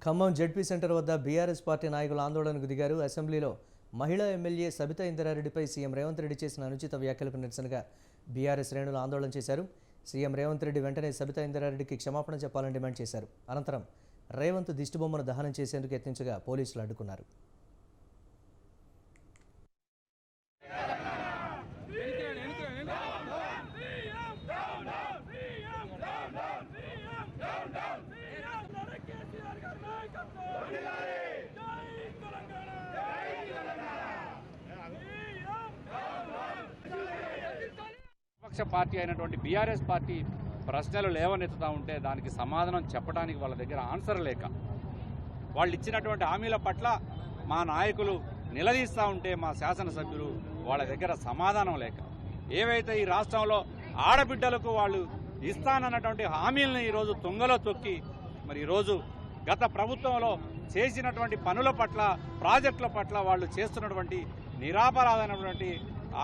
Khammam ZP centre వద్ద BRS party నాయకులు ఆందోళనకు దిగారు. అసెంబ్లీలో మహిళా ఎమ్మెల్యే సబితా ఇంద్రారెడ్డిపై సీఎం రేవంత్ రెడ్డి చేసిన అనుచిత వ్యాఖ్యలకు నిరసనగా బీఆర్ఎస్ శ్రేణులు ఆందోళన చేశారు. సీఎం రేవంత్ రెడ్డి వెంటనే సబితా ఇంద్రారెడ్డికి క్షమాపణ చెప్పాలని డిమాండ్ చేశారు. అనంతరం రేవంత్ దిష్టిబొమ్మను దహనం చేసేందుకు యత్నించగా పోలీసులు అడ్డుకున్నారు. విపక్ష పార్టీ అయినటువంటి బీఆర్ఎస్ పార్టీ ప్రశ్నలు లేవనెత్తుతూ ఉంటే దానికి సమాధానం చెప్పడానికి వాళ్ళ దగ్గర ఆన్సర్ లేక, వాళ్ళు ఇచ్చినటువంటి హామీల పట్ల మా నాయకులు నిలదీస్తూ ఉంటే మా శాసనసభ్యులు వాళ్ళ దగ్గర సమాధానం లేక, ఏవైతే ఈ రాష్ట్రంలో ఆడబిడ్డలకు వాళ్ళు ఇస్తానన్నటువంటి హామీలను ఈరోజు తుంగలో తొక్కి, మరి ఈరోజు గత ప్రభుత్వంలో చేసినటువంటి పనుల పట్ల, ప్రాజెక్టుల పట్ల వాళ్ళు చేస్తున్నటువంటి నిరాపరాధమైనటువంటి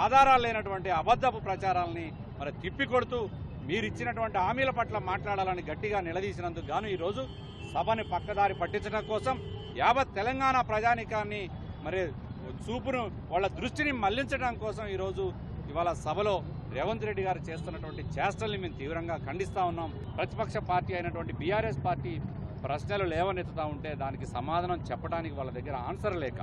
ఆధారాలు లేనటువంటి అబద్ధపు ప్రచారాలని మరి తిప్పికొడుతూ మీరిచ్చినటువంటి హామీల పట్ల మాట్లాడాలని గట్టిగా నిలదీసినందుకు గాను ఈరోజు సభని పక్కదారి పట్టించడం కోసం యావత్ తెలంగాణ ప్రజానికాన్ని మరి చూపును వాళ్ళ దృష్టిని మళ్లించడం కోసం ఈరోజు ఇవాళ సభలో రేవంత్ రెడ్డి గారు చేస్తున్నటువంటి చేష్టల్ని మేము తీవ్రంగా ఖండిస్తూ ఉన్నాం. ప్రతిపక్ష పార్టీ అయినటువంటి బీఆర్ఎస్ పార్టీ ప్రశ్నలు లేవనెత్తుతూ ఉంటే దానికి సమాధానం చెప్పడానికి వాళ్ళ దగ్గర ఆన్సర్ లేక